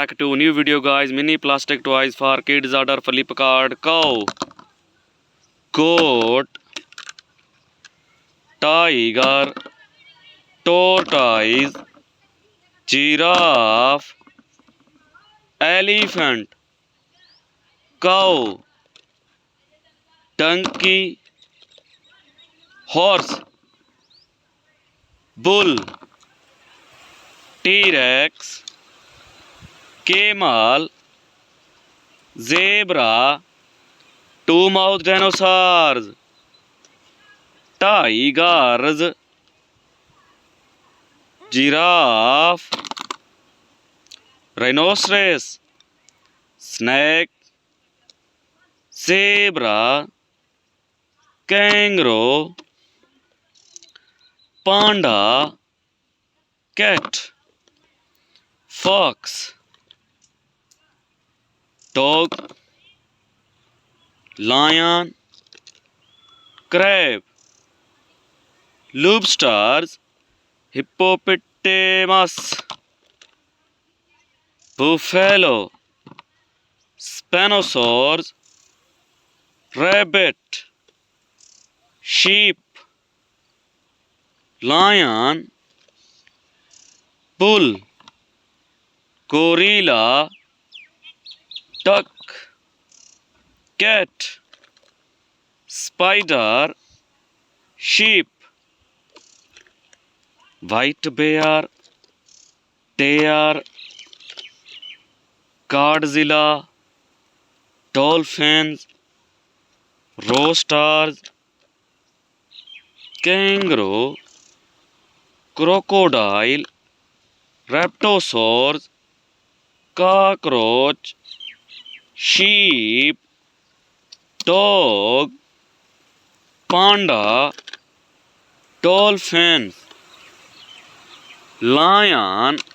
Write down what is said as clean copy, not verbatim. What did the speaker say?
back to new video guys. Mini plastic toys for kids order Flipkart. Cow, goat, tiger, tortoise, giraffe, elephant, cow, donkey, horse, bull, T-Rex, camel, zebra, two-mouthed dinosaurs, tigers, giraffe, rhinoceros, snake, zebra, kangaroo, panda, cat, fox, dog, lion, crab, lobsters, hippopotamus, buffalo, spinosaurus, rabbit, sheep, lion, bull, gorilla, duck, cat, spider, sheep, white bear, deer, Godzilla, dolphins, roosters, kangaroo, crocodile, raptorosaurs, cockroach, sheep, dog, panda, dolphins, lion,